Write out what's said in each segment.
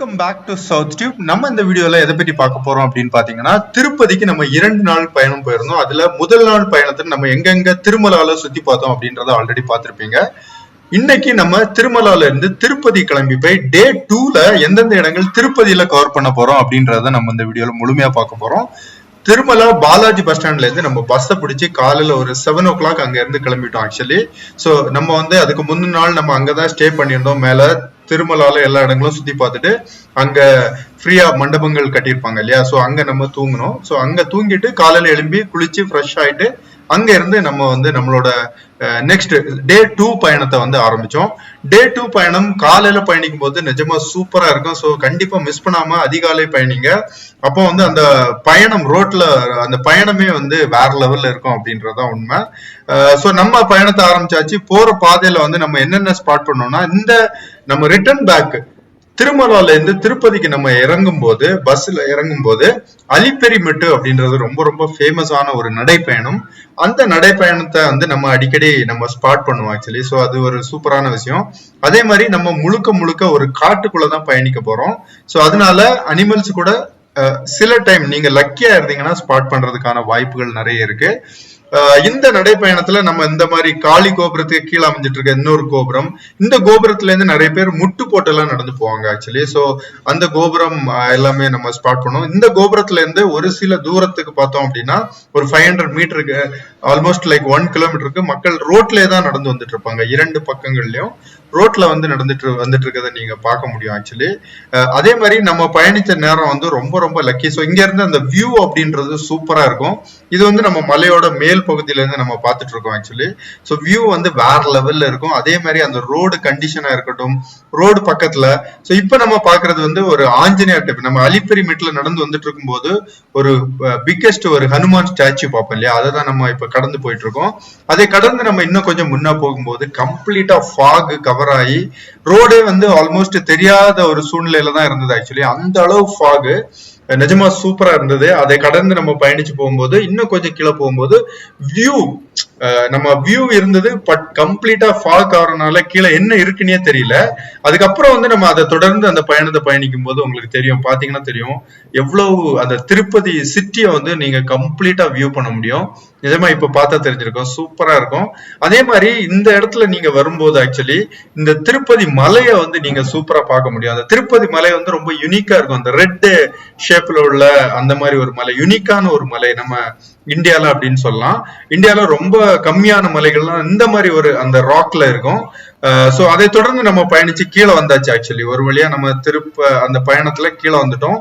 Welcome back to South Tube. நம்ம இந்த வீடியோல எதை பத்தி பார்க்க போறோம் அப்படின்னு பாத்தீங்கன்னா, திருப்பதிக்கு நம்ம 2 நாள் பயணம் போயிருந்தோம். அதுல முதல் நாள் பயணத்துல நம்ம எங்கெங்க திருமலால சுத்தி பார்த்தோம் அப்படின்றத ஆல்ரெடி பார்த்திருப்பீங்க. இன்னைக்கு நம்ம திருமலால இருந்து திருப்பதி கிளம்பி போய் டே 2ல எந்தெந்த இடங்கள் திருப்பதியில கவர் பண்ண போறோம் அப்படின்றத நம்ம இந்த வீடியோல முழுமையா பார்க்க போறோம். திருமலா பாலாஜி பஸ் ஸ்டாண்ட்ல இருந்து நம்ம பஸ்ஸை பிடிச்சி காலையில ஒரு 7 o'clock அங்க இருந்து கிளம்பிட்டோம் ஆக்சுவலி. ஸோ நம்ம அதுக்கு முந்தின நாள் நம்ம அங்கதான் ஸ்டே பண்ணியிருந்தோம். மேல திருமலால எல்லா இடங்களும் சுத்தி பார்த்துட்டு அங்க ஃப்ரீயா மண்டபங்கள் கட்டியிருப்பாங்க இல்லையா, ஸோ அங்க நம்ம தூங்கணும். ஸோ அங்க தூங்கிட்டு காலையில எழும்பி குளிச்சு ஃப்ரெஷ் ஆயிட்டு அங்க இருந்து நம்ம நம்மளோட நெக்ஸ்ட் டே 2 பயணத்தை ஆரம்பிச்சோம். டே 2 பயணம் காலையில பயணிக்கும் போது நிஜமா சூப்பரா இருக்கும். ஸோ கண்டிப்பா மிஸ் பண்ணாம அதிகாலை பயணிங்க. அப்போ அந்த பயணம் ரோட்ல அந்த பயணமே வேற லெவல்ல இருக்கும் அப்படின்றதான் உண்மை. ஸோ நம்ம பயணத்தை ஆரம்பிச்சாச்சு. போற பாதையில நம்ம என்னென்ன ஸ்பாட் பண்ணோம்னா, நம்ம ரிட்டர்ன் பேக் திருமலால இருந்து திருப்பதிக்கு நம்ம இறங்கும் போது பஸ்ல இறங்கும் போது அலிப்பெரிமெட்டு அப்படின்றது ரொம்ப ரொம்ப ஃபேமஸான ஒரு நடைப்பயணம். அந்த நடைப்பயணத்தை நம்ம அடிக்கடி நம்ம ஸ்பாட் பண்ணுவோம் ஆக்சுவலி. ஸோ அது ஒரு சூப்பரான விஷயம். அதே மாதிரி நம்ம முழுக்க ஒரு காட்டுக்குள்ளதான் பயணிக்க போறோம். ஸோ அதனால அனிமல்ஸ் கூட சில டைம் நீங்க லக்கியா இருந்தீங்கன்னா ஸ்பாட் பண்றதுக்கான வாய்ப்புகள் நிறைய இருக்கு. இந்த நடைப்பயணத்துல நம்ம இந்த மாதிரி காளி கோபுரத்துக்கு கீழே அமைஞ்சிட்டு இருக்க இன்னொரு கோபுரம், இந்த கோபுரத்துல இருந்து நிறைய பேர் முட்டு போட்டு எல்லாம் நடந்து போவாங்க ஆக்சுவலி. சோ அந்த கோபுரம் எல்லாமே நம்ம ஸ்பாட் பண்ணுவோம். இந்த கோபுரத்துல இருந்து ஒரு சில தூரத்துக்கு பார்த்தோம் அப்படின்னா ஒரு 500 மீட்டருக்கு ஆல்மோஸ்ட் லைக் 1 கிலோமீட்டருக்கு மக்கள் ரோட்லயே தான் நடந்து வந்துட்டு இருப்பாங்க. 2 பக்கங்கள்லயும் ரோட்ல வந்துட்டு இருக்கதை நீங்க பார்க்க முடியும் ஆக்சுவலி. அதே மாதிரி நம்ம பயணிச்ச நேரம் ரொம்ப லக்கி. ஸோ இங்க இருந்து அந்த வியூ அப்படின்றது சூப்பரா இருக்கும். இது நம்ம மலையோட மேல் பகுதியில இருந்து நம்ம பார்த்துட்டு இருக்கோம் ஆக்சுவலி. ஸோ வியூ வேற லெவல்ல இருக்கும். அதே மாதிரி அந்த ரோடு கண்டிஷனா இருக்கட்டும், ரோடு பக்கத்துல. ஸோ இப்ப நம்ம பாக்குறது ஒரு ஆஞ்சநேயர் டைப். நம்ம அலிப்பெரிமெட்ல நடந்து வந்துட்டு இருக்கும் போது ஒரு பிக்கெஸ்ட் ஒரு ஹனுமான் ஸ்டாச்சு பார்ப்போம் இல்லையா, அதை தான் நம்ம இப்ப கடந்து போயிட்டு இருக்கோம். அதை கடந்து நம்ம இன்னும் கொஞ்சம் முன்னா போகும்போது கம்ப்ளீட்டா ஃபாக் கவர் ஆகி ரோடே ஆல்மோஸ்ட் தெரியாத ஒரு சூழ்நிலையில தான் இருந்தது ஆக்சுவலி. அந்த அளவு ஃபாக் நிஜமா சூப்பரா இருந்தது. அதை கடந்து நம்ம பயணிச்சு போகும்போது இன்னும் கொஞ்சம் கீழே போகும்போது வியூ இருந்தது. பட் கம்ப்ளீட்டா ஃபாக் ஆகிறதுனால கீழே என்ன இருக்குன்னே தெரியல. அதுக்கப்புறம் நம்ம அதை தொடர்ந்து அந்த பயணத்தை பயணிக்கும் போது உங்களுக்கு தெரியும், பாத்தீங்கன்னா தெரியும் எவ்வளவு அந்த திருப்பதி சிட்டியை நீங்க கம்ப்ளீட்டா வியூ பண்ண முடியும். நிஜமா இப்ப பார்த்தா தெரிஞ்சிருக்கும், சூப்பரா இருக்கும். அதே மாதிரி இந்த இடத்துல நீங்க வரும்போது ஆக்சுவலி இந்த திருப்பதி மலையை நீங்க சூப்பரா பார்க்க முடியும். அந்த திருப்பதி மலை ரொம்ப யூனிக்கா இருக்கும். அந்த ரெட் ஷேப்ல உள்ள அந்த மாதிரி ஒரு மலை, யூனிக்கான ஒரு மலை நம்ம இந்தியால அப்படின்னு சொல்லலாம். இந்தியால ரொம்ப கம்மியான மலைகள்லாம் இந்த மாதிரி அந்த ராக்ல இருக்கும். சோ அதை தொடர்ந்து நம்ம பயணிச்சு கீழே வந்தாச்சு ஆக்சுவலி. ஒரு வழியா நம்ம அந்த பயணத்துல கீழே வந்துட்டோம்.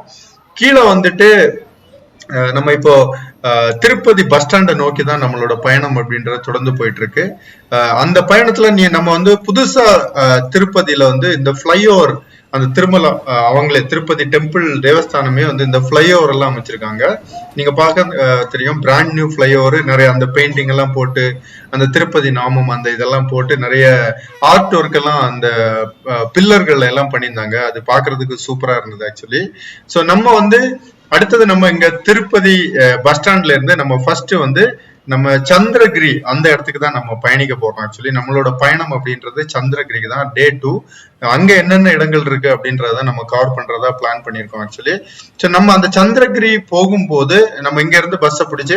கீழே வந்துட்டு நம்ம இப்போ திருப்பதி பஸ் ஸ்டாண்டை நோக்கி தான் நம்மளோட பயணம் அப்படின்றத தொடர்ந்து போயிட்டு இருக்கு. அந்த பயணத்துல நம்ம புதுசா திருப்பதியில இந்த ஃபிளைஓவர், அந்த திருமலா அவங்களே திருப்பதி டெம்பிள் தேவஸ்தானமே இந்த ஃபிளைஓவர் எல்லாம் அமைச்சிருக்காங்க. நீங்க பார்க்க தெரியும், பிராண்ட் நியூ ஃபிளைஓவர். நிறைய அந்த பெயிண்டிங் எல்லாம் போட்டு அந்த திருப்பதி நாமம் அந்த இதெல்லாம் போட்டு நிறைய ஆர்ட் ஒர்க் எல்லாம் அந்த பில்லர்கள் எல்லாம் பண்ணியிருந்தாங்க. அது பாக்குறதுக்கு சூப்பரா இருந்தது ஆக்சுவலி. ஸோ நம்ம அடுத்தது நம்ம இங்க திருப்பதி பஸ் ஸ்டாண்ட்ல இருந்து நம்ம ஃபர்ஸ்ட் நம்ம சந்திரகிரி அந்த இடத்துக்கு தான் நம்ம பயணிக்க போறோம் ஆக்சுவலி. நம்மளோட பயணம் அப்படின்றது சந்திரகிரிக்கு தான். டே 2 அங்க என்னென்ன இடங்கள் இருக்கு அப்படின்றத நம்ம கவர் பண்றதா பிளான் பண்ணிருக்கோம் ஆக்சுவலி. ஸோ நம்ம அந்த சந்திரகிரி போகும்போது நம்ம இங்க இருந்து பஸ்ஸை பிடிச்சு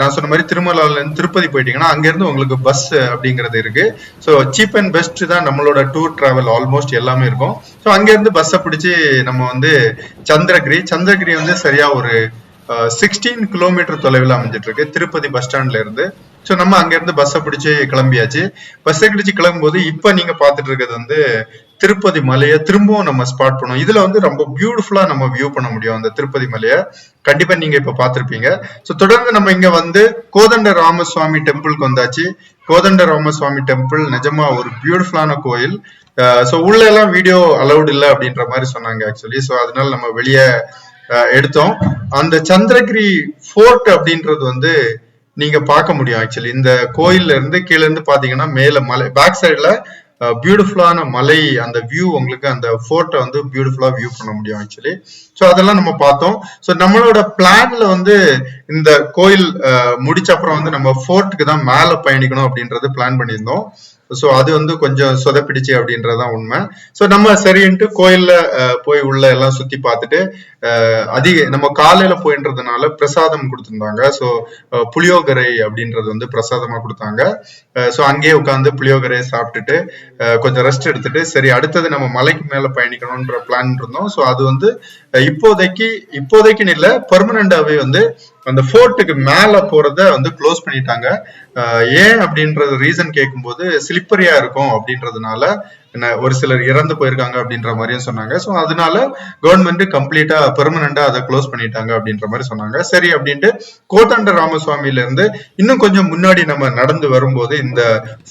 நான் சொன்ன மாதிரி திருமலால இருந்து திருப்பதி போயிட்டீங்கன்னா அங்க இருந்து உங்களுக்கு பஸ் அப்படிங்கிறது இருக்கு. ஸோ சீப் அண்ட் பெஸ்ட் தான் நம்மளோட டூர் டிராவல் ஆல்மோஸ்ட் எல்லாமே இருக்கும். ஸோ அங்க இருந்து பஸ்ஸை பிடிச்சு நம்ம சந்திரகிரி சரியா ஒரு 16 கிலோமீட்டர் தொலைவில் அமைஞ்சிட்டு இருக்கு திருப்பதி பஸ் ஸ்டாண்ட்ல இருந்து. ஸோ நம்ம அங்க இருந்து பஸ்ஸை பிடிச்சு கிளம்பியாச்சு. பஸ்ஸை பிடிச்சு கிளம்பும்போது இப்ப நீங்க பாத்துட்டு இருக்கிறது திருப்பதி மலையை திரும்பவும் நம்ம ஸ்பாட் பண்ணுவோம். இதுல ரொம்ப பியூட்டிஃபுல்லா நம்ம வியூ பண்ண முடியும் அந்த திருப்பதி மலையை. கண்டிப்பா நீங்க இப்ப பாத்திருப்பீங்க. ஸோ தொடர்ந்து நம்ம இங்க கோதண்ட ராமசுவாமி டெம்பிளுக்கு வந்தாச்சு. கோதண்ட ராமசுவாமி டெம்பிள் நிஜமா ஒரு பியூட்டிஃபுல்லான கோயில். ஸோ உள்ள எல்லாம் வீடியோ அலௌட் இல்லை அப்படின்ற மாதிரி சொன்னாங்க ஆக்சுவலி. ஸோ அதனால நம்ம வெளியே எடுத்தோம். அந்த சந்திரகிரி ஃபோர்ட் அப்படின்றது நீங்க பார்க்க முடியும் ஆக்சுவலி. இந்த கோயில்ல இருந்து கீழே இருந்து பாத்தீங்கன்னா மேல மலை பேக் சைட்ல பியூட்டிஃபுல்லான மலை, அந்த வியூ உங்களுக்கு அந்த ஃபோர்ட்டை பியூட்டிஃபுல்லா வியூ பண்ண முடியும் ஆக்சுவலி. ஸோ அதெல்லாம் நம்ம பார்த்தோம். ஸோ நம்மளோட பிளான்ல இந்த கோயில் முடிச்ச அப்புறம் நம்ம ஃபோர்ட்டுக்கு தான் மேல பயணிக்கணும் அப்படின்றது பிளான் பண்ணியிருந்தோம். ஸோ அது வந்து கொஞ்சம் சொதப்பிடுச்சு அப்படின்றதான் உண்மை. ஸோ நம்ம சரின்ட்டு கோயில்ல போய் உள்ள எல்லாம் சுத்தி பார்த்துட்டு நம்ம காலையில போயின்றதுனால பிரசாதம் கொடுத்துருந்தாங்க. ஸோ புளியோகரை அப்படின்றது வந்து பிரசாதமா கொடுத்தாங்க. ஸோ அங்கேயே உட்காந்து புளியோகரையை சாப்பிட்டுட்டு கொஞ்சம் ரெஸ்ட் எடுத்துட்டு சரி அடுத்தது நம்ம மலைக்கு மேல பயணிக்கணும்ன்ற பிளான் இருந்தோம். ஸோ அது வந்து இப்போதைக்குன்னு இல்லை, பெர்மனண்டாவே வந்து அந்த ஃபோர்ட்டுக்கு மேல போறத வந்து க்ளோஸ் பண்ணிட்டாங்க. ஏன் அப்படின்றது ரீசன் கேட்கும்போது ஸ்லிப்பரியா இருக்கும் அப்படின்றதுனால ஒரு சிலர் இறந்து போயிருக்காங்க அப்படின்ற மாதிரியும் சொன்னாங்க. ஸோ அதனால கவர்மெண்ட் கம்ப்ளீட்டா பெர்மனண்டா அதை க்ளோஸ் பண்ணிட்டாங்க அப்படின்ற மாதிரி சொன்னாங்க. சரி அப்படின்ட்டு கோதண்ட ராமசுவாமியில இருந்து இன்னும் கொஞ்சம் முன்னாடி நம்ம நடந்து வரும்போது இந்த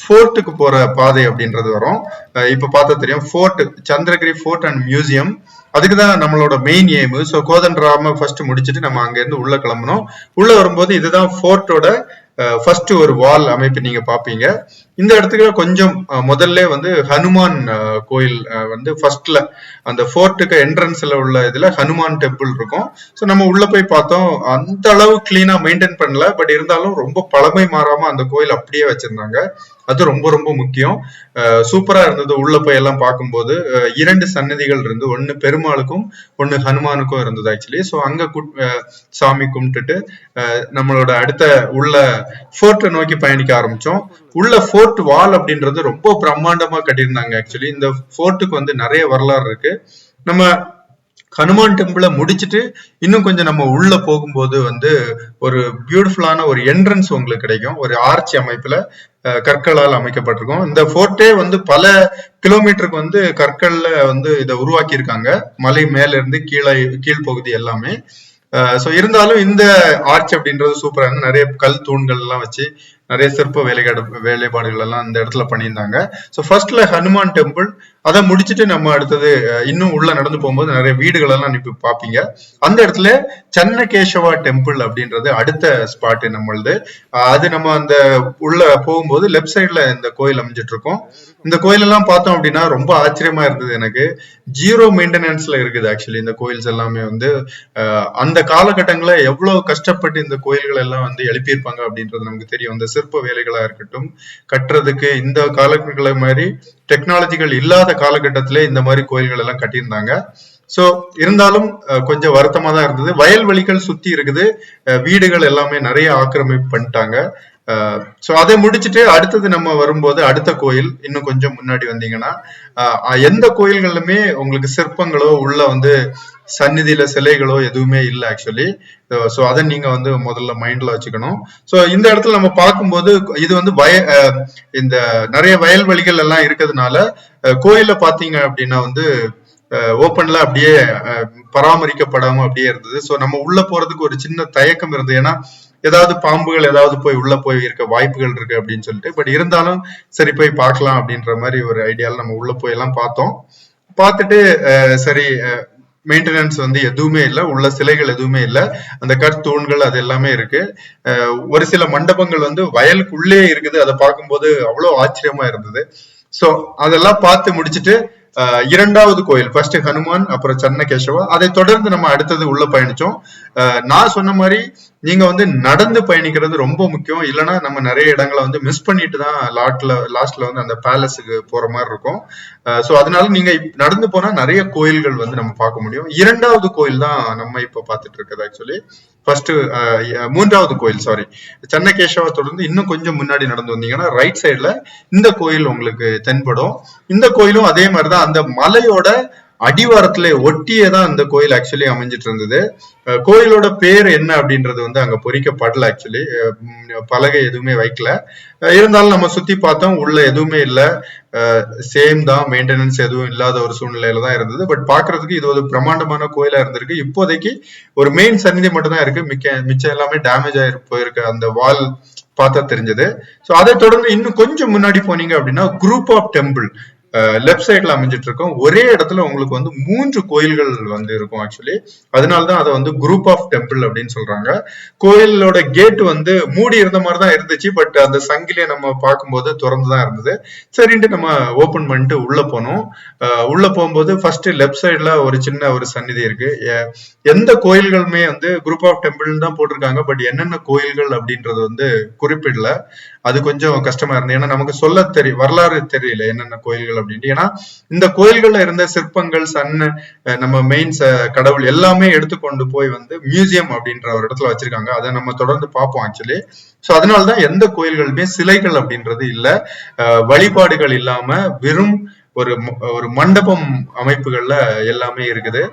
ஃபோர்ட்டுக்கு போற பாதை அப்படின்றது வரும். இப்ப பார்த்தா தெரியும், fort Chandragiri fort and museum, அதுக்குதான் நம்மளோட main aim. So Kodandarama first முடிச்சுட்டு நம்ம அங்க இருந்து உள்ள கிளம்பணும். உள்ள வரும்போது இதுதான் ஃபோர்ட்டோட ஃபர்ஸ்ட் ஒரு வால் அமைப்பு நீங்க பாப்பீங்க. இந்த இடத்துக்கு கொஞ்சம் முதல்ல வந்து ஹனுமான் கோயில் வந்து ஃபர்ஸ்ட்ல அந்த ஃபோர்ட்டுக்கு என்ட்ரன்ஸ்ல உள்ள இதுல ஹனுமான் டெம்பிள் இருக்கும். ஸோ நம்ம உள்ள போய் பார்த்தோம், அந்த அளவு கிளீனா மெயின்டைன் பண்ணல, பட் இருந்தாலும் ரொம்ப பழமை மாறாம அந்த கோயில் அப்படியே வச்சிருந்தாங்க. அது ரொம்ப ரொம்ப முக்கியம். சூப்பரா இருந்தது. உள்ள போய் எல்லாம் பார்க்கும்போது 2 சன்னதிகள் இருந்து, ஒன்னு பெருமாளுக்கும் ஒன்னு ஹனுமானுக்கும் இருந்தது ஆக்சுவலி. ஸோ அங்க சாமி கும்பிட்டுட்டு நம்மளோட அடுத்த உள்ள ஃபோர்ட்டை நோக்கி பயணிக்க ஆரம்பிச்சோம். உள்ள ஃபோர்ட் வால் அப்படின்றது ரொம்ப பிரம்மாண்டமா கட்டியிருந்தாங்க ஆக்சுவலி. இந்த ஃபோர்ட்டுக்கு வந்து நிறைய வரலாறு இருக்கு. நம்ம ஹனுமான் டெம்பிளை முடிச்சுட்டு இன்னும் கொஞ்சம் நம்ம உள்ள போகும்போது வந்து ஒரு பியூட்டிஃபுல்லான ஒரு என்ட்ரன்ஸ் உங்களுக்கு கிடைக்கும். ஒரு ஆர்ச்சி அமைப்புல கற்களால் அமைக்கப்பட்டிருக்கும். இந்த ஃபோர்ட்டே வந்து பல கிலோமீட்டருக்கு வந்து கற்கள்ல வந்து இதை உருவாக்கி இருக்காங்க, மலை மேல இருந்து கீழ்பகுதி எல்லாமே. ஸோ இருந்தாலும் இந்த ஆர்ச் அப்படின்றது சூப்பரா இருந்து நிறைய கல் தூண்கள் எல்லாம் வச்சு நிறைய சிற்ப வேலைப்பாடுகள் எல்லாம் இந்த இடத்துல பண்ணியிருந்தாங்க. ஸோ ஃபர்ஸ்ட்ல ஹனுமான் டெம்பிள், அதை முடிச்சுட்டு நம்ம அடுத்தது இன்னும் உள்ள நடந்து போகும்போது நிறைய வீடுகள் எல்லாம் நீங்க பாப்பீங்க. அந்த இடத்துல சன்னகேசவா டெம்பிள் அப்படின்றது அடுத்த ஸ்பாட் நம்மளது. அது நம்ம அந்த உள்ள போகும்போது லெப்ட் சைட்ல இந்த கோயில் அமைஞ்சிட்டு இருக்கோம். இந்த கோயில் எல்லாம் பார்த்தோம் அப்படின்னா ரொம்ப ஆச்சரியமா இருந்தது எனக்கு. 0 மெயின்டெனன்ஸ்ல இருக்குது ஆக்சுவலி இந்த கோயில்ஸ் எல்லாமே வந்து. அந்த காலகட்டங்கள எவ்வளவு கஷ்டப்பட்டு இந்த கோயில்கள் எல்லாம் வந்து எழுப்பியிருப்பாங்க அப்படின்றது நமக்கு தெரியும். இந்த சிற்ப வேலைகளா இருக்கட்டும், கட்டுறதுக்கு இந்த காலகட்டங்களை மாதிரி டெக்னாலஜிகள் இல்லாத காலகட்டத்திலே இந்த மாதிரி கோயில்கள் எல்லாம் கட்டியிருந்தாங்க. சோ இருந்தாலும் கொஞ்சம் வருத்தமா தான் இருந்தது. வயல்வெளிகள் சுத்தி இருக்குது, வீடுகள் எல்லாமே நிறைய ஆக்கிரமிப்பு பண்ணிட்டாங்க. சோ அதை முடிச்சுட்டு அடுத்தது நம்ம வரும்போது அடுத்த கோயில் இன்னும் கொஞ்சம் முன்னாடி வந்தீங்கன்னா எந்த கோயில்களுமே உங்களுக்கு சிற்பங்களோ உள்ள வந்து சந்நிதியில சிலைகளோ எதுவுமே இல்லை ஆக்சுவலி. சோ அதை நீங்க வந்து முதல்ல மைண்ட்ல வச்சுக்கணும். சோ இந்த இடத்துல நம்ம பார்க்கும்போது இது வந்து இந்த நிறைய வயல்வெளிகள் எல்லாம் இருக்கிறதுனால கோயில பாத்தீங்க அப்படின்னா வந்து ஓப்பன்ல அப்படியே பராமரிக்கப்படாம அப்படியே இருந்தது. சோ நம்ம உள்ள போறதுக்கு ஒரு சின்ன தயக்கம் இருந்தது, ஏன்னா ஏதாவது பாம்புகள் ஏதாவது போய் உள்ள போய் இருக்க வாய்ப்புகள் இருக்கு அப்படின்னு சொல்லிட்டு. பட் இருந்தாலும் சரி போய் பார்க்கலாம் அப்படின்ற மாதிரி ஒரு ஐடியால நம்ம உள்ள போய் எல்லாம் பார்த்தோம். பார்த்துட்டு சரி மெயின்டெனன்ஸ் வந்து எதுவுமே இல்லை, உள்ள சிலைகள் எதுவுமே இல்லை, அந்த கற்தூண்கள் அது எல்லாமே இருக்கு. ஒரு சில மண்டபங்கள் வந்து வயலுக்குள்ளே இருக்குது, அதை பார்க்கும்போது அவ்வளவு ஆச்சரியமா இருந்தது. சோ அதெல்லாம் பார்த்து முடிச்சுட்டு இரண்டாவது கோயில், ஃபர்ஸ்ட் ஹனுமான், அப்புறம் சன்னகேசவா, அதை தொடர்ந்து நம்ம அடுத்தது உள்ள பயணிச்சோம். நான் சொன்ன மாதிரி நீங்க வந்து நடந்து பயணிக்கிறது ரொம்ப முக்கியம், இல்லைன்னா நம்ம நிறைய இடங்களை வந்து மிஸ் பண்ணிட்டு தான் லாஸ்ட்ல வந்து அந்த பேலஸுக்கு போற மாதிரி இருக்கும். சோ அதனால நீங்க நடந்து போனா நிறைய கோயில்கள் வந்து நம்ம பார்க்க முடியும். இரண்டாவது கோயில் தான் நம்ம இப்ப பார்த்துட்டு இருக்கிறது ஆக்சுவலி. ஃபர்ஸ்ட் மூன்றாவது கோயில், சாரி, சன்னகேசவா தொடர்ந்து இன்னும் கொஞ்சம் முன்னாடி நடந்து வந்தீங்கன்னா ரைட் சைட்ல இந்த கோயில் உங்களுக்கு தென்படும். இந்த கோயிலும் அதே மாதிரிதான் அந்த மலையோட அடிவாரத்துல ஒட்டியே தான் இந்த கோயில் ஆக்சுவலி அமைஞ்சிட்டு இருந்தது. கோயிலோட பேர் என்ன அப்படின்றது வந்து அங்க பொறிக்கப்படல ஆக்சுவலி, பலகை எதுவுமே வைக்கல. இருந்தாலும் நம்ம சுத்தி பார்த்தோம், உள்ள எதுவுமே இல்லை, சேம் தான், மெயின்டெனன்ஸ் எதுவும் இல்லாத ஒரு சூழ்நிலையில தான் இருந்தது. பட் பாக்குறதுக்கு இது ஒரு பிரம்மாண்டமான கோயிலா இருந்திருக்கு. இப்போதைக்கு ஒரு மெயின் சந்நிதி மட்டும் தான் இருக்கு, மிச்சம் எல்லாமே டேமேஜ் ஆகி போயிருக்கு, அந்த வால் பார்த்தா தெரிஞ்சது. சோ அதை தொடர்ந்து இன்னும் கொஞ்சம் முன்னாடி போனீங்க அப்படின்னா குரூப் ஆஃப் டெம்பிள் லெப்ட் சைட்ல அமைஞ்சிட்டு இருக்கும். ஒரே இடத்துல உங்களுக்கு வந்து 3 கோயில்கள் வந்து இருக்கும் ஆக்சுவலி. அதனாலதான் அதை வந்து குரூப் ஆஃப் டெம்பிள் அப்படின்னு சொல்றாங்க. கோயிலோட கேட் வந்து மூடி இருந்த மாதிரி தான் இருந்துச்சு, பட் அந்த சங்கிலியை நம்ம பார்க்கும்போது திறந்துதான் இருந்தது. சரின்ட்டு நம்ம ஓபன் பண்ணிட்டு உள்ள போனோம். உள்ள போகும்போது ஃபர்ஸ்ட் லெப்ட் சைட்ல ஒரு சின்ன ஒரு சந்நிதி இருக்கு. எந்த கோயில்களுமே வந்து குரூப் ஆஃப் டெம்பிள் தான் போட்டிருக்காங்க, பட் என்னென்ன கோயில்கள் அப்படின்றது வந்து குறிப்பிடல. அது கொஞ்சம் கஷ்டமா இருந்தது. ஏன்னா நமக்கு சொல்ல வரலாறு தெரியல என்னென்ன கோயில்கள் அப்படின்ட்டு. ஏன்னா இந்த கோயில்கள்ல இருந்த சிற்பங்கள், நம்ம மெயின் கடவுள் எல்லாமே எடுத்துக்கொண்டு போய் வந்து மியூசியம் அப்படின்ற ஒரு இடத்துல வச்சிருக்காங்க. அதை நம்ம தொடர்ந்து பார்ப்போம் ஆக்சுவலி. சோ அதனாலதான் எந்த கோயில்களுமே சிலைகள் அப்படின்றது இல்ல, வழிபாடுகள் இல்லாம வெறும் ஒரு ஒரு மண்டபம் அமைப்புகள்ல எல்லாமே இருக்குது.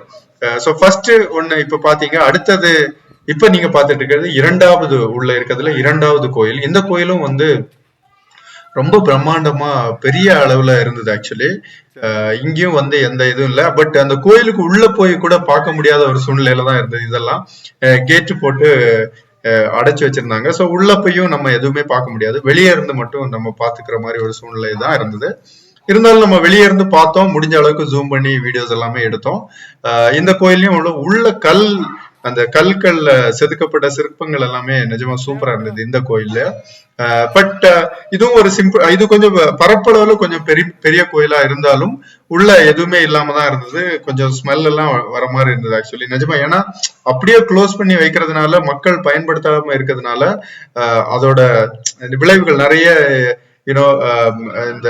சோ ஃபர்ஸ்ட் ஒண்ணு இப்ப பாத்தீங்க. அடுத்தது இப்ப நீங்க பாத்துட்டு இருக்கிறது இரண்டாவது உள்ள இருக்கிறதுல இரண்டாவது கோயில். இந்த கோயிலும் வந்து ரொம்ப பிரம்மாண்டமா பெரிய அளவுல இருந்தது ஆக்சுவலி. இங்கேயும் வந்து எந்த இதுவும் இல்ல. பட் அந்த கோயிலுக்கு உள்ள போய் கூட பார்க்க முடியாத ஒரு சூழ்நிலையில தான் இருந்தது. இதெல்லாம் கேட்டு போட்டு அடைச்சு வச்சிருந்தாங்க. சோ உள்ள போயும் நம்ம எதுவுமே பார்க்க முடியாது, வெளியே இருந்து மட்டும் நம்ம பாத்துக்கிற மாதிரி ஒரு சூழ்நிலை தான் இருந்தது. இருந்தாலும் நம்ம வெளியே இருந்து பார்த்தோம், முடிஞ்ச அளவுக்கு ஜூம் பண்ணி வீடியோஸ் எல்லாமே எடுத்தோம். இந்த கோயிலையும் உள்ள அந்த கல்கள்ல செதுக்கப்பட்ட சிற்பங்கள் எல்லாமே நிஜமா சூப்பரா இருந்தது இந்த கோயில்ல. பட் இதுவும் ஒரு இது கொஞ்சம் பரப்பளவுல கொஞ்சம் பெரிய கோயிலா இருந்தாலும் உள்ள எதுவுமே இல்லாம தான் இருந்தது. கொஞ்சம் ஸ்மெல் எல்லாம் வர மாதிரி இருந்தது ஆக்சுவலி நிஜமா. ஏன்னா அப்படியே க்ளோஸ் பண்ணி வைக்கிறதுனால, மக்கள் பயன்படுத்தாம இருக்கிறதுனால அதோட விளைவுகள் நிறைய இந்த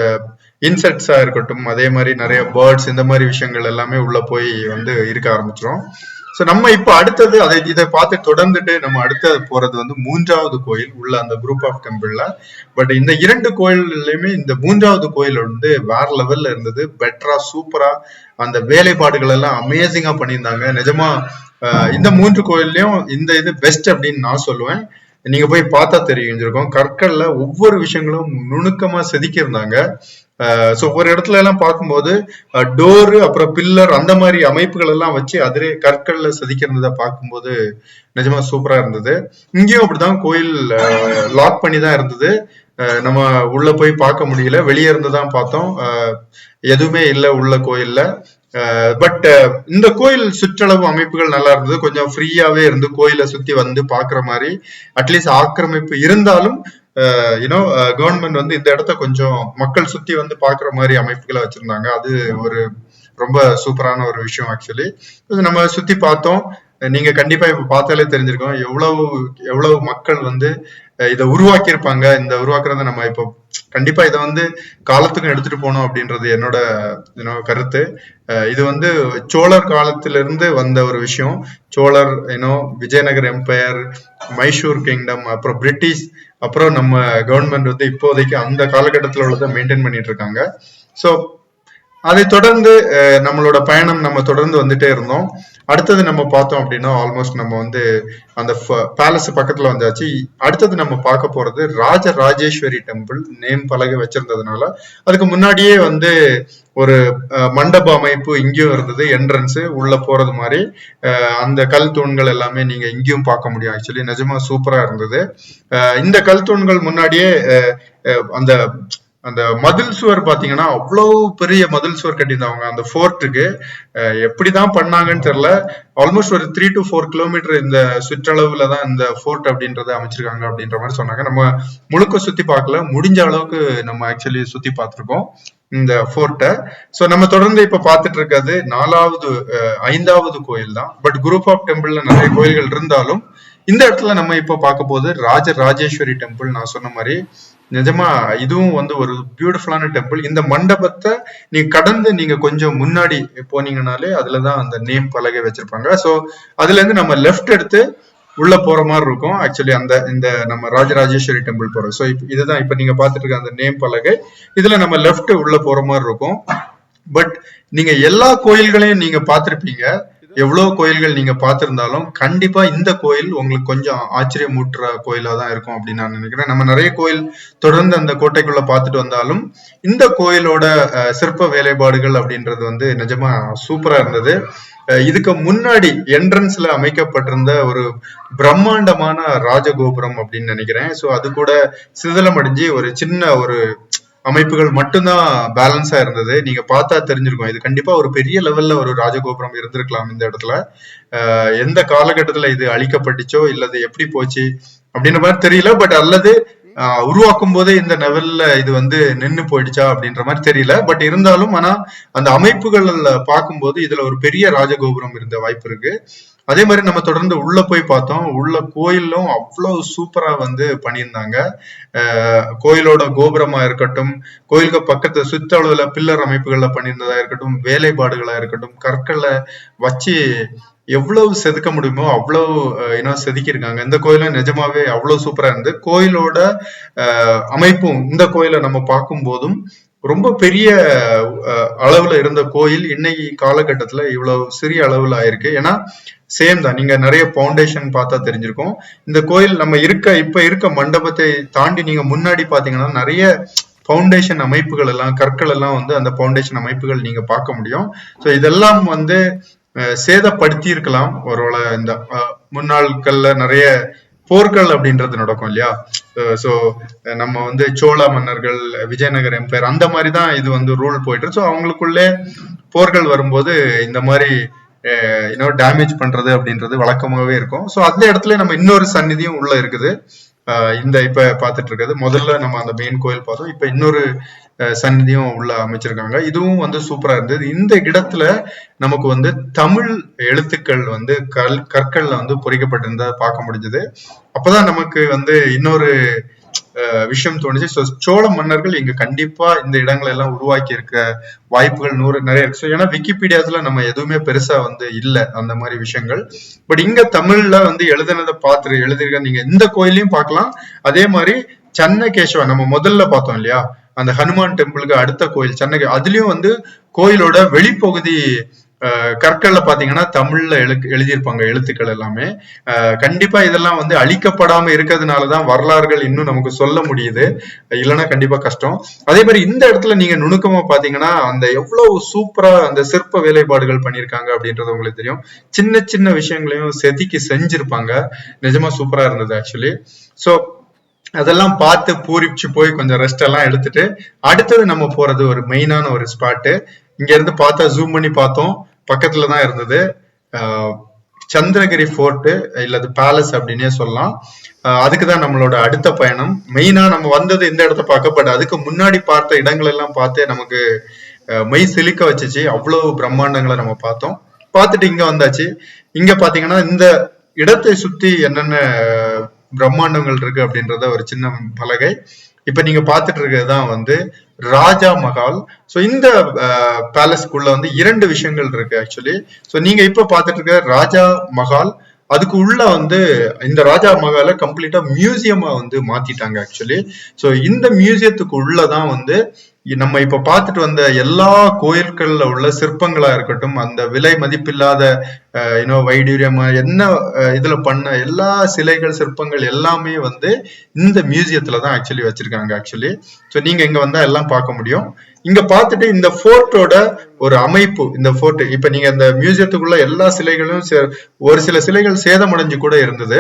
இன்செக்ட்ஸா இருக்கட்டும், அதே மாதிரி நிறைய பேர்ட்ஸ், இந்த மாதிரி விஷயங்கள் எல்லாமே உள்ள போய் வந்து இருக்க ஆரம்பிச்சிடும். சோ நம்ம இப்ப அடுத்தது இதை பார்த்து தொடர்ந்துட்டு நம்ம அடுத்தது போறது வந்து மூன்றாவது கோயில் உள்ள அந்த குரூப் ஆஃப் டெம்பிள்ல. பட் இந்த இரண்டு கோயில்லையுமே இந்த மூன்றாவது கோயில் வந்து வேற லெவல்ல இருந்தது. பெட்டரா, சூப்பரா அந்த வேலைப்பாடுகள் எல்லாம் அமேசிங்கா பண்ணியிருந்தாங்க நிஜமா. இந்த மூன்று கோயில்லையும் இந்த இது பெஸ்ட் அப்படின்னு நான் சொல்லுவேன். நீங்க போய் பார்த்தா தெரிஞ்சிருக்கும். கற்கள்ல ஒவ்வொரு விஷயங்களும் நுணுக்கமா செதுக்கி இருந்தாங்க. சோ ஒரு இடத்துல எல்லாம் பார்க்கும்போது டோரு, அப்புறம் பில்லர், அந்த மாதிரி அமைப்புகள் எல்லாம் வச்சு அதிலே கற்கள்ல செதுக்கிறத பார்க்கும்போது நிஜமா சூப்பரா இருந்தது. இங்கேயும் அப்படிதான் கோயில் லாக் பண்ணி தான் இருந்தது. நம்ம உள்ள போய் பார்க்க முடியல, வெளியே இருந்து தான் பார்த்தோம். எதுவுமே இல்லை உள்ள கோயில்ல. பட் இந்த கோயில் சுற்றளவு அமைப்புகள் நல்லா இருந்தது. கொஞ்சம் ஃப்ரீயாவே இருந்து கோயிலை சுத்தி வந்து பாக்குற மாதிரி, அட்லீஸ்ட் ஆக்கிரமிப்பு இருந்தாலும் கவர்மெண்ட் வந்து இந்த இடத்த கொஞ்சம் மக்கள் சுத்தி வந்து பாக்குற மாதிரி அமைப்புகளை வச்சிருந்தாங்க. அது ஒரு ரொம்ப சூப்பரான ஒரு விஷயம் ஆக்சுவலி. நம்ம சுத்தி பார்த்தோம். நீங்க கண்டிப்பா இப்ப பார்த்தாலே தெரிஞ்சிருக்கோம் எவ்வளவு மக்கள் வந்து இதை உருவாக்கி இருப்பாங்க. இந்த உருவாக்குறத நம்ம இப்போ கண்டிப்பா இதை வந்து காலத்துக்கும் எடுத்துட்டு போனோம் அப்படின்றது என்னோட கருத்து. இது வந்து சோழர் காலத்திலிருந்து வந்த ஒரு விஷயம். சோழர், விஜயநகர் எம்பையர், மைசூர் கிங்டம், அப்புறம் பிரிட்டிஷ், அப்புறம் நம்ம கவர்மெண்ட் வந்து இப்போதைக்கு அந்த காலகட்டத்தில் உள்ளதை மெயின்டைன் பண்ணிட்டு இருக்காங்க. ஸோ அதை தொடர்ந்து நம்மளோட பயணம் நம்ம தொடர்ந்து வந்துட்டே இருந்தோம். அடுத்தது நம்ம பார்த்தோம் அப்படின்னா ஆல்மோஸ்ட் நம்ம வந்து அந்த பேலஸ் பக்கத்துல வந்தாச்சு. அடுத்தது நம்ம பார்க்க போறது ராஜராஜேஸ்வரி டெம்பிள். நேம் பலகை வச்சிருந்ததுனால அதுக்கு முன்னாடியே வந்து ஒரு மண்டப அமைப்பு இங்கேயும் இருந்தது. என்ட்ரன்ஸ் உள்ள போறது மாதிரி அந்த கல் தூண்கள் எல்லாமே நீங்க இங்கேயும் பார்க்க முடியும். ஆக்சுவலி நிஜமா சூப்பரா இருந்தது. இந்த கல் தூண்கள் முன்னாடியே அந்த அந்த மதில் சுவர் பாத்தீங்கன்னா அவ்வளவு பெரிய மதில் சுவர் கட்டியிருந்தாங்க அந்த ஃபோர்ட்டுக்கு. எப்படிதான் பண்ணாங்கன்னு தெரியல. ஆல்மோஸ்ட் ஒரு 3 to 4 கிலோமீட்டர் இந்த சுற்றளவுல தான் இந்த ஃபோர்ட் அப்படின்றத அமைச்சிருக்காங்க அப்படின்ற மாதிரி சொன்னாங்க. நம்ம முழுக்க சுத்தி பார்க்கல, முடிஞ்ச அளவுக்கு நம்ம ஆக்சுவலி சுத்தி பார்த்திருக்கோம் இந்த ஃபோர்ட்டை. சோ நம்ம தொடர்ந்து இப்ப பார்த்துட்டு இருக்கிறது 5வது கோயில் தான். பட் குரூப் ஆஃப் டெம்பிள்ல நிறைய கோயில்கள் இருந்தாலும் இந்த இடத்துல நம்ம இப்ப பார்க்க போது ராஜராஜேஸ்வரி டெம்பிள். நான் சொன்ன மாதிரி நிஜமா இதுவும் வந்து ஒரு பியூட்டிஃபுல்லான டெம்பிள். இந்த மண்டபத்தை நீங்க கடந்து நீங்க கொஞ்சம் முன்னாடி போனீங்கன்னாலே அதுலதான் அந்த நேம் பலகை வச்சிருப்பாங்க. சோ அதுல இருந்து நம்ம லெஃப்ட் எடுத்து உள்ள போற மாதிரி இருக்கும். ஆக்சுவலி இந்த நம்ம ராஜராஜேஸ்வரி டெம்பிள் போறோம். சோ இதுதான் இப்ப நீங்க பாத்துட்டு இருக்க அந்த நேம் பலகை. இதுல நம்ம லெஃப்ட் உள்ள போற மாதிரி இருக்கும். பட் நீங்க எல்லா கோயில்களையும் நீங்க பாத்திருப்பீங்க. எவ்வளவு கோயில்கள் நீங்க பார்த்திருந்தாலும் கண்டிப்பா இந்த கோயில் உங்களுக்கு கொஞ்சம் ஆச்சரியமூட்டுற கோயிலா தான் இருக்கும் அப்படின்னு நான் நினைக்கிறேன். நம்ம நிறைய கோயில் தொடர்ந்து அந்த கோட்டைக்குள்ள பார்த்துட்டு வந்தாலும் இந்த கோயிலோட சிற்ப வேலைப்பாடுகள் அப்படின்றது வந்து நிஜமா சூப்பரா இருந்தது. இதுக்கு முன்னாடி என்ட்ரன்ஸ்ல அமைக்கப்பட்டிருந்த ஒரு பிரம்மாண்டமான ராஜகோபுரம் அப்படின்னு நினைக்கிறேன். சோ அது கூட சிதிலம் அடைஞ்சு ஒரு சின்ன ஒரு அமைப்புகள் மட்டும்தான் பேலன்ஸா இருந்தது. நீங்க பார்த்தா தெரிஞ்சிருக்கும் இது கண்டிப்பா ஒரு பெரிய லெவல்ல ஒரு ராஜகோபுரம் இருந்திருக்கலாம் இந்த இடத்துல. எந்த காலகட்டத்துல இது அழிக்கப்பட்டுச்சோ இல்லது எப்படி போச்சு அப்படின்ற மாதிரி தெரியல. பட் அல்லது உருவாக்கும் போதே இந்த லெவல்ல இது வந்து நின்னு போயிடுச்சா அப்படின்ற மாதிரி தெரியல. பட் இருந்தாலும் ஆனா அந்த அமைப்புகள் பார்க்கும்போது இதுல ஒரு பெரிய ராஜகோபுரம் இருந்த வாய்ப்பு இருக்கு. அதே மாதிரி நம்ம தொடர்ந்து உள்ள போய் பார்த்தோம். உள்ள கோயிலும் அவ்வளவு சூப்பரா வந்து பண்ணியிருந்தாங்க. கோயிலோட கோபுரமா இருக்கட்டும், கோயிலுக்கு பக்கத்து சுற்றளவுல பில்லர் அமைப்புகள்ல பண்ணியிருந்ததா இருக்கட்டும், வேலைப்பாடுகளா இருக்கட்டும், கற்களை வச்சு எவ்வளவு செதுக்க முடியுமோ அவ்வளவு செதுக்கியிருக்காங்க. இந்த கோயிலும் நிஜமாவே அவ்வளவு சூப்பரா இருந்து, கோயிலோட அமைப்பும் இந்த கோயிலை நம்ம பார்க்கும் போதும் ரொம்ப பெரிய அளவுல இருந்த கோயில் இன்னைக்கு காலகட்டத்துல இவ்வளவு சிறிய அளவுல ஆயிருக்கு. ஏன்னா சேம் தான், நீங்க நிறைய பவுண்டேஷன் பார்த்தா தெரிஞ்சிருக்கும். இந்த கோயில் நம்ம இப்ப இருக்க மண்டபத்தை தாண்டி நீங்க முன்னாடி பாத்தீங்கன்னா நிறைய பவுண்டேஷன் அமைப்புகள் எல்லாம், கற்கள் எல்லாம் வந்து அந்த பவுண்டேஷன் அமைப்புகள் நீங்க பார்க்க முடியும். ஸோ இதெல்லாம் வந்து சேதப்படுத்தி இருக்கலாம் ஒருவேளை. இந்த முன்னாட்கள்ல நிறைய போர்கள் அப்படின்றது நடக்கும் இல்லையா. சோ நம்ம வந்து சோழ மன்னர்கள், விஜயநகர் எம்பையர், அந்த மாதிரிதான் இது வந்து ரூல் போயிட்டு. ஸோ அவங்களுக்குள்ளே போர்கள் வரும்போது இந்த மாதிரி டேமேஜ் பண்றது அப்படின்றது வழக்கமாகவே இருக்கும். ஸோ அந்த இடத்துல நம்ம இன்னொரு சந்நிதியும் உள்ள இருக்குது. இந்த இப்ப பாத்துட்டு இருக்கிறது, முதல்ல நம்ம அந்த மெயின் கோயில் பார்த்தோம், இப்ப இன்னொரு சந்நிதியும் உள்ள அமைச்சிருக்காங்க. இதுவும் வந்து சூப்பரா இருந்தது. இந்த இடத்துல நமக்கு வந்து தமிழ் எழுத்துக்கள் வந்து கற்கள்ல வந்து பொறிக்கப்பட்டிருந்தா பார்க்க முடிஞ்சது. அப்பதான் நமக்கு வந்து இன்னொரு விஷயம் தோணுச்சு. சோழ மன்னர்கள் இங்க கண்டிப்பா இந்த இடங்களை எல்லாம் உருவாக்கி இருக்க வாய்ப்புகள் நிறைய இருக்கு. ஏன்னா விக்கிபீடியாத்துல நம்ம எதுவுமே பெருசா வந்து இல்ல அந்த மாதிரி விஷயங்கள். பட் இங்க தமிழ்ல வந்து எழுதினதை பார்த்து எழுதிருக்க நீங்க இந்த கோயிலையும் பார்க்கலாம். அதே மாதிரி சன்னகேஸ்வா நம்ம முதல்ல பார்த்தோம் இல்லையா, அந்த ஹனுமான் டெம்பிளுக்கு அடுத்த கோயில் சன்னகே, அதுலயும் வந்து கோயிலோட வெளிப்பகுதி கற்கள்ல பாத்தீங்கன்னா தமிழ்ல எழுதியிருப்பாங்க எழுத்துக்கள் எல்லாமே. கண்டிப்பா இதெல்லாம் வந்து அழிக்கப்படாம இருக்கிறதுனாலதான் வரலாறுகள் இன்னும் நமக்கு சொல்ல முடியுது, இல்லைன்னா கண்டிப்பா கஷ்டம். அதே மாதிரி இந்த இடத்துல நீங்க நுணுக்கமா பாத்தீங்கன்னா அந்த எவ்வளவு சூப்பரா அந்த சிற்ப வேலைப்பாடுகள் பண்ணியிருக்காங்க அப்படின்றது உங்களுக்கு தெரியும். சின்ன சின்ன விஷயங்களையும் செதுக்கி செஞ்சிருப்பாங்க. நிஜமா சூப்பரா இருந்தது ஆக்சுவலி. சோ அதெல்லாம் பார்த்து பூரிச்சு போய் கொஞ்சம் ரெஸ்ட் எல்லாம் எடுத்துட்டு அடுத்தது நம்ம போறது ஒரு மெயினான ஒரு ஸ்பாட்டு. இங்க இருந்து பார்த்தா ஜூம் பண்ணி பார்த்தோம், பக்கத்துலதான் இருந்தது சந்திரகிரி ஃபோர்ட், இல்லது பேலஸ் அப்படின்னே சொல்லலாம். அதுக்குதான் நம்மளோட அடுத்த பயணம். மெயினா நம்ம வந்தது இந்த இடத்த பார்க்க, பட் அதுக்கு முன்னாடி பார்த்த இடங்கள் எல்லாம் பார்த்து நமக்கு மெய் சிலிக்க வச்சுச்சு. அவ்வளவு பிரம்மாண்டங்களை நம்ம பார்த்தோம். பார்த்துட்டு இங்க வந்தாச்சு. இங்க பாத்தீங்கன்னா இந்த இடத்தை சுத்தி என்னென்ன பிரம்மாண்டங்கள் இருக்கு அப்படின்றத ஒரு சின்ன பலகை. இப்ப நீங்க பாத்துட்டு இருக்கிறதுதான் வந்து ராஜா மஹால். சோ இந்த பேலஸ்க்குள்ள வந்து 2 விஷயங்கள் இருக்கு ஆக்சுவலி. சோ நீங்க இப்ப பாத்துட்டு இருக்க ராஜா மஹால், அதுக்கு உள்ள வந்து இந்த ராஜா மஹால கம்ப்ளீட்டா மியூசியமா வந்து மாத்திட்டாங்க ஆக்சுவலி. சோ இந்த மியூசியத்துக்கு உள்ளதான் வந்து நம்ம இப்ப பார்த்துட்டு வந்த எல்லா கோயில்கள்ல உள்ள சிற்பங்களா இருக்கட்டும், அந்த விலை மதிப்பில்லாத வைடூரியமா என்ன இதுல பண்ண எல்லா சிலைகள் சிற்பங்கள் எல்லாமே வந்து இந்த மியூசியத்துலதான் ஆக்சுவலி வச்சிருக்காங்க ஆக்சுவலி. சோ நீங்க இங்க வந்தா எல்லாம் பார்க்க முடியும். இங்க பார்த்துட்டு இந்த ஃபோர்ட்டோட ஒரு அமைப்பு, இந்த ஃபோர்ட் இப்ப நீங்க இந்த மியூசியத்துக்குள்ள எல்லா சிலைகளும் ஒரு சில சிலைகள் சேதமடைஞ்சு கூட இருந்தது.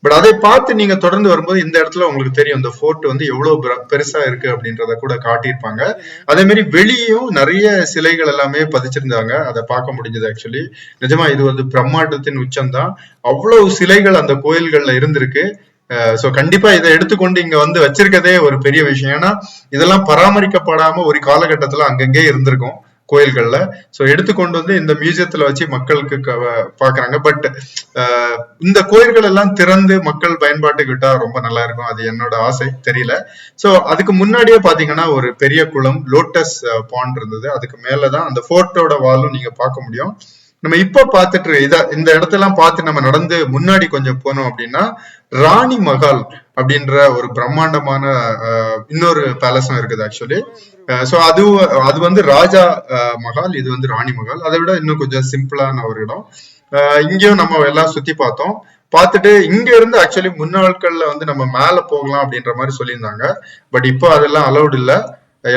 பட் அதை பார்த்து நீங்க தொடர்ந்து வரும்போது இந்த இடத்துல உங்களுக்கு தெரியும் இந்த ஃபோர்ட் வந்து எவ்வளவு பெருசா இருக்கு அப்படின்றத கூட காட்டியிருப்பாங்க. அதே மாதிரி வெளியும் நிறைய சிலைகள் எல்லாமே பதிச்சிருந்தாங்க, அதை பார்க்க முடிஞ்சது ஆக்சுவலி. நிஜமா இது வந்து பிரம்மாண்டத்தின் உச்சம்தான். அவ்வளவு சிலைகள் அந்த கோயில்கள்ல இருந்திருக்கு. சோ கண்டிப்பா இதை எடுத்துக்கொண்டு இங்க வந்து வச்சிருக்கதே ஒரு பெரிய விஷயம். ஏன்னா இதெல்லாம் பராமரிக்கப்படாம ஒரு காலகட்டத்துல அங்கங்கே இருந்திருக்கும் கோயில்கள்ல. சோ எடுத்துக்கொண்டு வந்து இந்த மியூசியத்துல வச்சு மக்களுக்கு பாக்குறாங்க. பட் இந்த கோயில்கள் எல்லாம் திறந்து மக்கள் பயன்பாட்டுக்கு விட்டா ரொம்ப நல்லா இருக்கும், அது என்னோட ஆசை, தெரியல. சோ அதுக்கு முன்னாடியே பாத்தீங்கன்னா ஒரு பெரிய குளம், லோட்டஸ் பாண்ட் இருந்தது. அதுக்கு மேலதான் அந்த ஃபோர்ட்டோட வாலும் நீங்க பார்க்க முடியும். நம்ம இப்ப பாத்துட்டு இந்த இடத்தெல்லாம் பார்த்து நம்ம நடந்து முன்னாடி கொஞ்சம் போனோம் அப்படின்னா ராணி மஹால் அப்படின்ற ஒரு பிரம்மாண்டமான இன்னொரு பேலஸும் இருக்குது ஆக்சுவலி. சோ அது வந்து ராஜா மஹால், இது வந்து ராணி மஹால். அதை விட இன்னும் கொஞ்சம் சிம்பிளான ஒரு இடம். இங்கேயும் நம்ம எல்லாம் சுத்தி பார்த்தோம். பார்த்துட்டு இங்க இருந்து ஆக்சுவலி முன்னாட்கள்ல வந்து நம்ம மேல போகலாம் அப்படின்ற மாதிரி சொல்லியிருந்தாங்க. பட் இப்போ அதெல்லாம் அலௌட் இல்ல,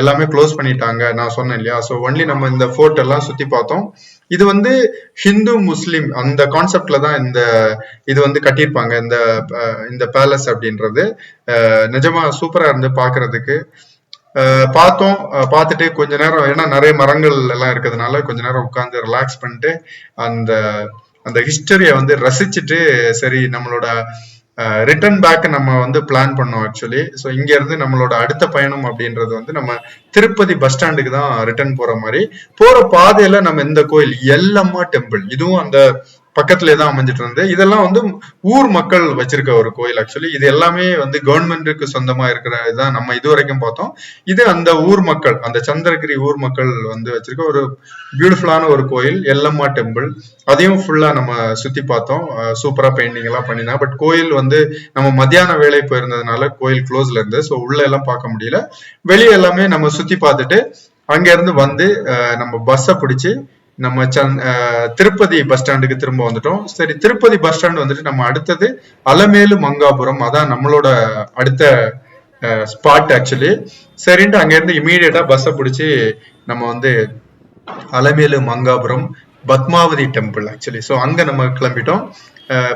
எல்லாமே க்ளோஸ் பண்ணிட்டாங்க, நான் சொன்னேன் இல்லையா. சோ ஒன்லி நம்ம இந்த ஃபோர்ட் எல்லாம் சுத்தி பார்த்தோம். இது வந்து ஹிந்து முஸ்லிம் அந்த கான்செப்ட்ல தான் இது வந்து கட்டியிருப்பாங்க இந்த பேலஸ் அப்படின்றது. நிஜமா சூப்பரா இருந்து பாக்குறதுக்கு. பார்த்தோம், பார்த்துட்டு கொஞ்ச நேரம், ஏன்னா நிறைய மரங்கள் எல்லாம் இருக்கிறதுனால கொஞ்ச நேரம் உட்கார்ந்து ரிலாக்ஸ் பண்ணிட்டு அந்த ஹிஸ்டரியை வந்து ரசிச்சுட்டு சரி நம்மளோட ரிட்டர்ன் பேக் நம்ம வந்து பிளான் பண்ணோம் ஆக்சுவலி. ஸோ இங்க இருந்து நம்மளோட அடுத்த பயணம் அப்படின்றது வந்து நம்ம திருப்பதி பஸ் ஸ்டாண்டுக்கு தான் ரிட்டர்ன் போற மாதிரி. போற பாதையில நம்ம இந்த கோயில் எல்லம்மா டெம்பிள், இதுவும் அந்த பக்கத்துலயே தான் அமைஞ்சிட்டு இருந்து. இதெல்லாம் வந்து ஊர் மக்கள் வச்சிருக்க ஒரு கோயில் ஆக்சுவலி. இது எல்லாமே வந்து கவர்மெண்ட்டுக்கு சொந்தமா இருக்கிற இதுதான் நம்ம இது வரைக்கும் பார்த்தோம். இது அந்த ஊர் மக்கள், அந்த சந்திரகிரி ஊர் மக்கள் வந்து வச்சிருக்க ஒரு பியூட்டிஃபுல்லான ஒரு கோயில், எல்லம்மா டெம்பிள். அதையும் ஃபுல்லா நம்ம சுத்தி பார்த்தோம். சூப்பரா பெயிண்டிங் எல்லாம் பண்ணிருந்தாங்க. பட் கோயில் வந்து நம்ம மத்தியான வேலை போயிருந்ததுனால கோயில் க்ளோஸ்ல இருந்து, ஸோ உள்ள எல்லாம் பார்க்க முடியல. வெளியே எல்லாமே நம்ம சுத்தி பார்த்துட்டு அங்க இருந்து வந்து நம்ம பஸ்ஸை பிடிச்சி நம்ம திருப்பதி பஸ் ஸ்டாண்டுக்கு திரும்ப வந்துட்டோம். சரி, திருப்பதி பஸ் ஸ்டாண்ட் வந்துட்டு நம்ம அடுத்தது அலமேலு மங்காபுரம், அதான் நம்மளோட அடுத்த ஸ்பாட் ஆக்சுவலி. சரின்ட்டு அங்க இருந்து இமீடியட்டா பஸ்ஸை பிடிச்சி நம்ம வந்து Alamelu Mangapuram Padmavathi temple actually. So அங்க நம்ம கிளம்பிட்டோம்.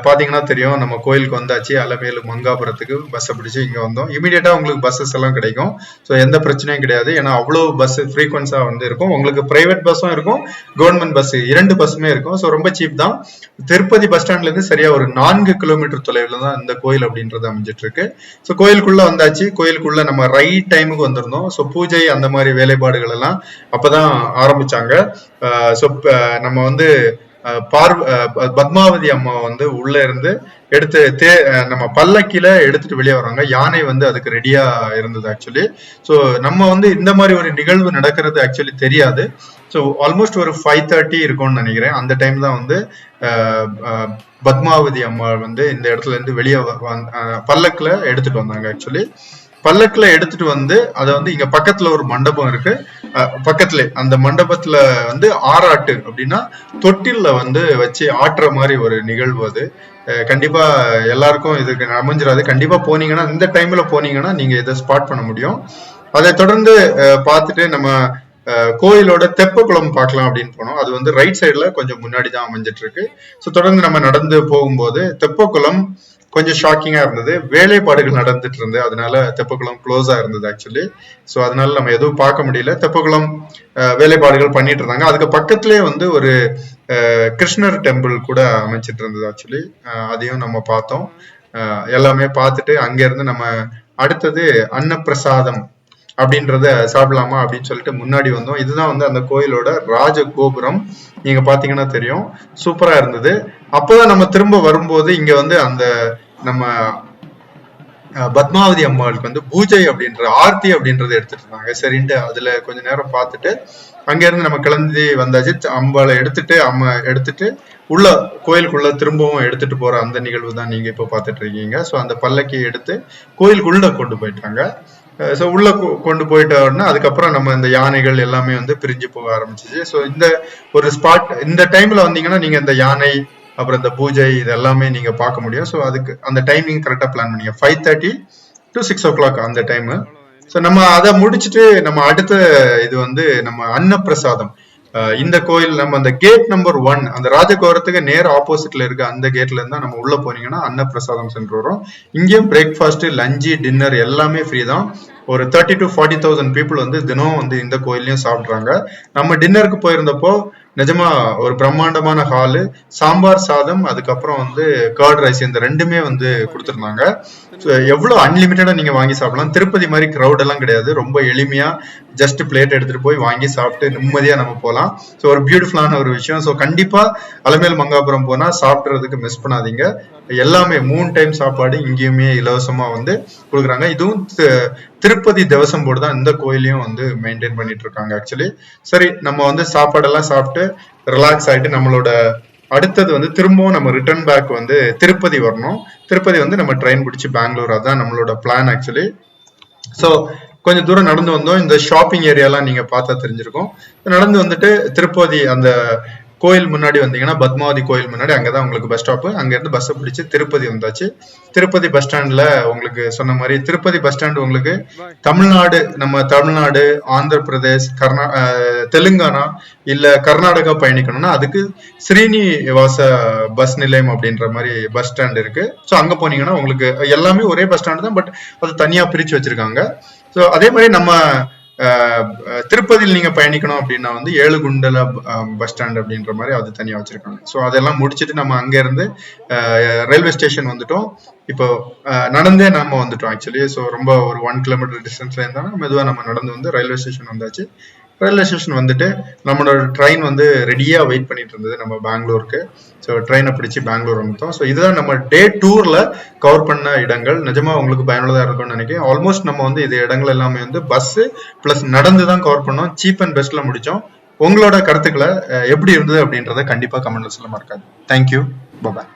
பாத்தீங்கன்னா தெரியும், நம்ம கோயிலுக்கு வந்தாச்சு. அலமேலு மங்காபுரத்துக்கு பஸ்ஸை பிடிச்சி இங்க வந்தோம். இமீடியட்டா உங்களுக்கு பஸ்ஸஸ் எல்லாம் கிடைக்கும். ஸோ எந்த பிரச்சனையும் கிடையாது. ஏன்னா அவ்வளவு பஸ் ஃப்ரீக்வன்ஸா வந்து இருக்கும். உங்களுக்கு பிரைவேட் பஸ்ஸும் இருக்கும், கவர்மெண்ட் பஸ், 2 பஸ்ஸுமே இருக்கும். ஸோ ரொம்ப சீப் தான். திருப்பதி பஸ் ஸ்டாண்ட்ல இருந்து சரியா ஒரு 4 கிலோமீட்டர் தொலைவில் தான் இந்த கோயில் அப்படின்றது அமைஞ்சிட்டு இருக்கு. ஸோ கோயிலுக்குள்ள வந்தாச்சு. கோயிலுக்குள்ள நம்ம ரைட் டைமுக்கு வந்திருந்தோம். ஸோ பூஜை அந்த மாதிரி வேலைப்பாடுகள் எல்லாம் அப்பதான் ஆரம்பிச்சாங்க. ஸோ நம்ம வந்து பத்மாவதி அம்மா வந்து உள்ள இருந்து எடுத்து நம்ம பல்லக்கில எடுத்துட்டு வெளியே வராங்க. யானை வந்து அதுக்கு ரெடியா இருந்தது ஆக்சுவலி. ஸோ நம்ம வந்து இந்த மாதிரி ஒரு நிகழ்வு நடக்கிறது ஆக்சுவலி தெரியாது. ஸோ ஆல்மோஸ்ட் ஒரு 5:30 இருக்கும்னு நினைக்கிறேன். அந்த டைம் தான் வந்து பத்மாவதி அம்மா வந்து இந்த இடத்துல இருந்து வெளியே பல்லக்குல எடுத்துட்டு வந்தாங்க ஆக்சுவலி. பல்லக்குல எடுத்துட்டு வந்து அதை வந்து இங்க பக்கத்துல ஒரு மண்டபம் இருக்கு. பக்கத்துல அந்த மண்டபத்துல வந்து ஆறாட்டு அப்படின்னா தொட்டில்ல வந்து வச்சு ஆட்டுற மாதிரி ஒரு நிகழ்வு அது. கண்டிப்பா எல்லாருக்கும் இதுக்கு அமைஞ்சிடாது. கண்டிப்பா போனீங்கன்னா, இந்த டைம்ல போனீங்கன்னா நீங்க இதை ஸ்பாட் பண்ண முடியும். அதை தொடர்ந்து பார்த்துட்டு நம்ம கோயிலோட தெப்பக்குளம் பார்க்கலாம் அப்படின்னு போனோம். அது வந்து ரைட் சைட்ல கொஞ்சம் முன்னாடி தான் அமைஞ்சிட்டு இருக்கு. ஸோ தொடர்ந்து நம்ம நடந்து போகும்போது தெப்பக்குளம் கொஞ்சம் ஷாக்கிங்கா இருந்தது. வேலைப்பாடுகள் நடந்துட்டு இருந்தது, அதனால தெப்பக்குளம் க்ளோஸா இருந்தது ஆக்சுவலி. ஸோ அதனால நம்ம எதுவும் பார்க்க முடியல. தெப்பக்குளம் வேலைப்பாடுகள் பண்ணிட்டு இருந்தாங்க. அதுக்கு பக்கத்திலே வந்து ஒரு கிருஷ்ணர் டெம்பிள் கூட அமைச்சிட்டு இருந்தது ஆக்சுவலி. அதையும் நம்ம பார்த்தோம். எல்லாமே பார்த்துட்டு அங்க இருந்து நம்ம அடுத்தது அன்னப்பிரசாதம் அப்படின்றத சாப்பிடலாமா அப்படின்னு சொல்லிட்டு முன்னாடி வந்தோம். இதுதான் வந்து அந்த கோயிலோட ராஜ கோபுரம். நீங்க பாத்தீங்கன்னா தெரியும், சூப்பரா இருந்தது. அப்பதான் நம்ம திரும்ப வரும்போது இங்க வந்து அந்த நம்ம பத்மாவதி அம்மாளுக்கு வந்து பூஜை அப்படின்ற ஆர்த்தி அப்படின்றத எடுத்துட்டு இருந்தாங்க. சரின்ட்டு அதுல கொஞ்ச நேரம் பார்த்துட்டு அங்க இருந்து நம்ம கிளம்பி வந்தாச்சு. அம்பாளை எடுத்துட்டு உள்ள கோயிலுக்குள்ள திரும்பவும் எடுத்துட்டு போற அந்த நிகழ்வு தான் நீங்க இப்ப பாத்துட்டு இருக்கீங்க. ஸோ அந்த பல்லக்கி எடுத்து கோயிலுக்குள்ள கொண்டு போயிட்டாங்க. ஸோ உள்ள கொண்டு போயிட்டோம்னா அதுக்கப்புறம் நம்ம இந்த யானைகள் எல்லாமே வந்து பிரிஞ்சு போக ஆரம்பிச்சிச்சு. ஸோ இந்த ஒரு ஸ்பாட், இந்த டைம்ல வந்தீங்கன்னா நீங்க இந்த யானை அப்புறம் இந்த பூஜை இது எல்லாமே நீங்க பார்க்க முடியும். ஸோ அதுக்கு அந்த டைமிங் கரெக்டா பிளான் பண்ணீங்க, 5:30 to 6 o'clock அந்த டைம். ஸோ நம்ம அதை முடிச்சுட்டு நம்ம அடுத்த இது வந்து நம்ம அன்னப்பிரசாதம். இந்த கோயில் நம்ம அந்த கேட் நம்பர் 1 அந்த ராஜகோபுரத்துக்கு நேர் ஆப்போசிட்ல இருக்க அந்த கேட்ல இருந்தா நம்ம உள்ள போனீங்கன்னா அன்னப்பிரசாதம் சென்று வரும். இங்கேயும் பிரேக்ஃபாஸ்ட், லஞ்சு, டின்னர் எல்லாமே ஃப்ரீ தான். ஒரு 30,000 to 40,000 பீப்புள் வந்து தினம் வந்து இந்த கோயிலையும் சாப்பிட்றாங்க. நம்ம டின்னருக்கு போயிருந்தப்போ நிஜமா ஒரு பிரம்மாண்டமான ஹாலு, சாம்பார் சாதம், அதுக்கப்புறம் வந்து கர்ட் ரைஸ், இந்த ரெண்டுமே வந்து கொடுத்துருந்தாங்க. எவ்வளவு அன்லிமிட்டடா நீங்க வாங்கி சாப்பிடலாம். திருப்பதி மாதிரி கிரௌட் எல்லாம் கிடையாது. ரொம்ப எளிமையா ஜஸ்ட் பிளேட் எடுத்துட்டு போய் வாங்கி சாப்பிட்டு நிம்மதியா நம்ம போகலாம். ஸோ ஒரு பியூட்டிஃபுல்லான ஒரு விஷயம். ஸோ கண்டிப்பா அலமேல் மங்காபுரம் போனா சாப்பிட்றதுக்கு மிஸ் பண்ணாதீங்க. எல்லாமே 3 டைம் சாப்பாடு இங்கேயுமே இலவசமா வந்து கொடுக்குறாங்க. இதுவும் திருப்பதி தேவசம் போர்டு தான் இந்த கோயிலையும் வந்து மெயின்டைன் பண்ணிட்டு இருக்காங்க ஆக்சுவலி. சரி, நம்ம வந்து சாப்பாடெல்லாம் சாப்பிட்டு ரிலாக்ஸ் ஆயிட்டு நம்மளோட அடுத்தது வந்து திரும்பவும் நம்ம ரிட்டர்ன் பேக் வந்து திருப்பதி வரணும். திருப்பதி வந்து நம்ம ட்ரெயின் பிடிச்சி பெங்களூர், அதான் நம்மளோட பிளான் ஆக்சுவலி. ஸோ கொஞ்சம் தூரம் நடந்து வந்தோம். இந்த ஷாப்பிங் ஏரியாலாம் நீங்க பார்த்தா தெரிஞ்சிருக்கும். நடந்து வந்துட்டு திருப்பதி அந்த கோயில் முன்னாடி வந்தீங்கன்னா பத்மாவதி கோயில் முன்னாடி அங்கதான் உங்களுக்கு பஸ் ஸ்டாப். அங்க இருந்து பஸ் பிடிச்சு திருப்பதி வந்தாச்சு. திருப்பதி பஸ் ஸ்டாண்ட்ல உங்களுக்கு சொன்ன மாதிரி திருப்பதி பஸ் ஸ்டாண்ட் உங்களுக்கு தமிழ்நாடு, நம்ம தமிழ்நாடு, ஆந்திர பிரதேஷ், தெலுங்கானா இல்ல கர்நாடகா பயணிக்கணும்னா அதுக்கு ஸ்ரீனிவாச பஸ் நிலையம் அப்படின்ற மாதிரி பஸ் ஸ்டாண்ட் இருக்கு. ஸோ அங்க போனீங்கன்னா உங்களுக்கு எல்லாமே ஒரே பஸ் ஸ்டாண்ட் தான், பட் அது தனியா பிரிச்சு வச்சிருக்காங்க. ஸோ அதே மாதிரி நம்ம திருப்பதியில் நீங்க பயணிக்கணும் அப்படின்னா வந்து ஏழுகுண்டல பஸ் ஸ்டாண்ட் அப்படின்ற மாதிரி அது தனியா வச்சிருக்காங்க. ஸோ அதெல்லாம் முடிச்சுட்டு நம்ம அங்க இருந்து ரயில்வே ஸ்டேஷன் வந்துட்டோம். இப்போ நடந்தே நம்ம வந்துட்டோம் ஆக்சுவலி. ஸோ ரொம்ப ஒரு 1 கிலோமீட்டர் டிஸ்டன்ஸ்ல இருந்தாலும் மெதுவா நம்ம நடந்து வந்து ரயில்வே ஸ்டேஷன் வந்தாச்சு. ரயில்வே ஸ்டேஷன் வந்துட்டு நம்மளோட ட்ரெயின் வந்து ரெடியா வெயிட் பண்ணிட்டு இருந்தது நம்ம பெங்களூருக்கு. ஸோ ட்ரெயினை பிடிச்சி பெங்களூர் வந்துட்டோம். ஸோ இதுதான் நம்ம டே டூர்ல கவர் பண்ண இடங்கள். நிஜமா உங்களுக்கு பயனுள்ளதா இருக்கும்னு நினைக்கிறேன். ஆல்மோஸ்ட் நம்ம வந்து இது இடங்கள் எல்லாமே வந்து பஸ் பிளஸ் நடந்து தான் கவர் பண்ணோம். சீப் அண்ட் பெஸ்ட்ல முடிச்சோம். உங்களோட கருத்துக்களை எப்படி இருந்தது அப்படின்றத கண்டிப்பா கமெண்ட்ல சொல்ல மறக்காது. தேங்க்யூ. பாய்.